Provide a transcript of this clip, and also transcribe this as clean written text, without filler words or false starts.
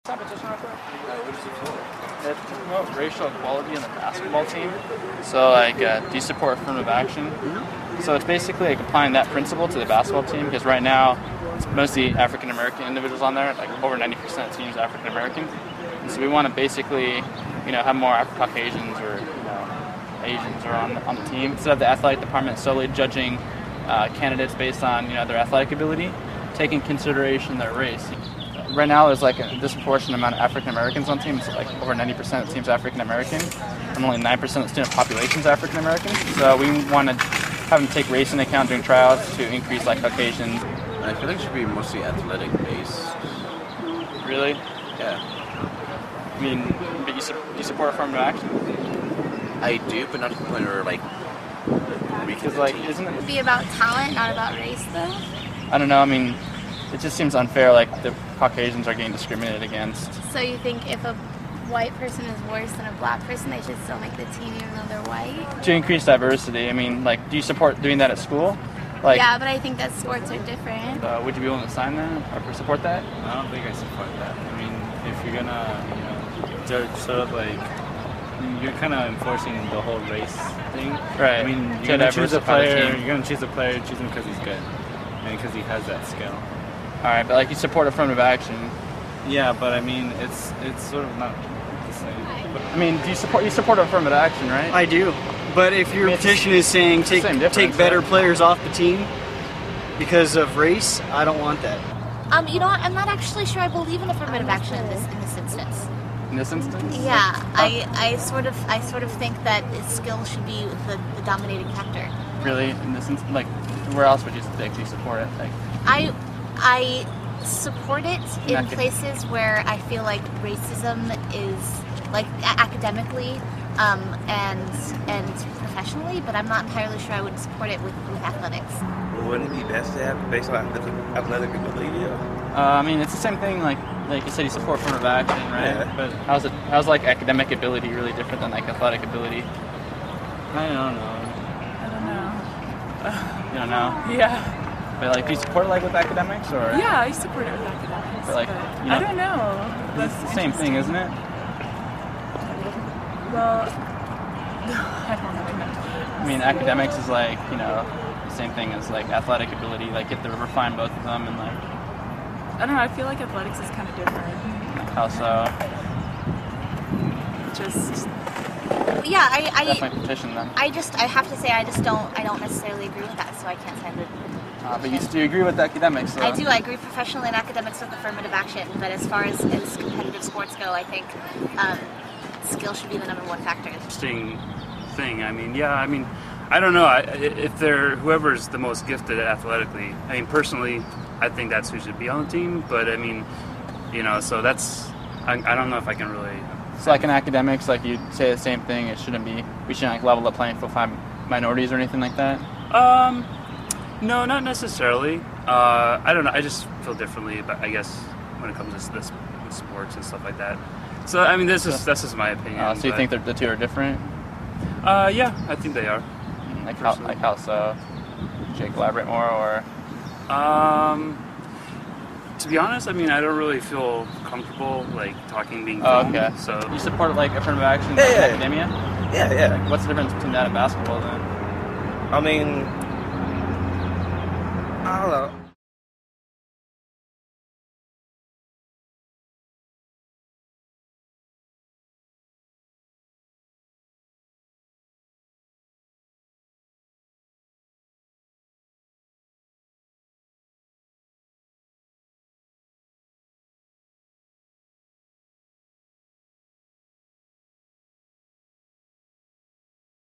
That petition real quick? What is it for? It's to promote racial equality in the basketball team. So, like, do you support affirmative action? Mm-hmm. So it's basically like applying that principle to the basketball team, because right now it's mostly African American individuals on there. Like over 90% of the team's African American. And so we want to basically, have more Caucasians or Asians are on the team, instead of the athletic department solely judging candidates based on their athletic ability, taking consideration their race. Right now, there's like a disproportionate amount of African Americans on teams. Like over 90% of the team's African American, and only 9% of the student population is African American. So we want to have them take race into account during tryouts to increase like Caucasians. I feel like it should be mostly athletic based. Really? Yeah. I mean, but you support affirmative action? I do, but not to the point where because like, isn't it? It'd be about talent, not about race, though. I don't know. I mean, it just seems unfair. Like the Caucasians are getting discriminated against. So you think if a white person is worse than a black person, they should still make the team even though they're white? To increase diversity. I mean, like, do you support doing that at school? Like, yeah, but I think that sports are different. Would you be willing to sign that or support that? I don't think I support that. I mean, if you're gonna, sort of like, you're kind of enforcing the whole race thing. Right. I mean, you're gonna choose a player. You're gonna choose a player, choose him because he's good, and because he has that skill. All right, but like you support affirmative action. Yeah, but I mean, it's sort of not the same. But, I mean, you support affirmative action, right? I do. But if your petition is saying take better players off the team because of race, I don't want that. I'm not actually sure I believe in affirmative action in this instance. In this instance? Yeah, I sort of think that skill should be the dominating factor. Really? In this instance, like, where else would you actually support it? Like, I support it in places where I feel like racism is, like, academically and professionally, but I'm not entirely sure I would support it with athletics. Well, wouldn't it be best to have based on athletic ability? I mean, it's the same thing. Like you said, you support affirmative action, right? Yeah. But how's like academic ability really different than like athletic ability? I don't know. You don't know? Yeah. But like, do you support it like with academics or? Yeah, I support it with academics. But like, I don't know. That's the same thing, isn't it? Well, I don't know. I mean, academics is like, the same thing as like athletic ability. Like, you have to refine both of them and like. I don't know. I feel like athletics is kind of different. How so? Just. Yeah, I definitely petition them. I have to say I don't necessarily agree with that, so I can't sign it. But you do agree with academics, though? I do. I agree professionally in academics with affirmative action, but as far as competitive sports go, I think skill should be the number one factor. Interesting thing. I mean, I don't know. If they're whoever's the most gifted athletically. I mean, personally, I think that's who should be on the team. But I mean, so that's. I don't know if I can really. So like in academics, like you say the same thing. We shouldn't like level the playing field for minorities or anything like that. No, not necessarily. I don't know. I just feel differently, but I guess when it comes to this with sports and stuff like that. So I mean, that's just my opinion. So you think the two are different? Yeah, I think they are. Like how so? Should you elaborate more or? To be honest, I mean, I don't really feel comfortable like being filmed. Oh, okay. So you support like affirmative action in academia? Yeah. Like, what's the difference between that and basketball then? I mean, I don't know.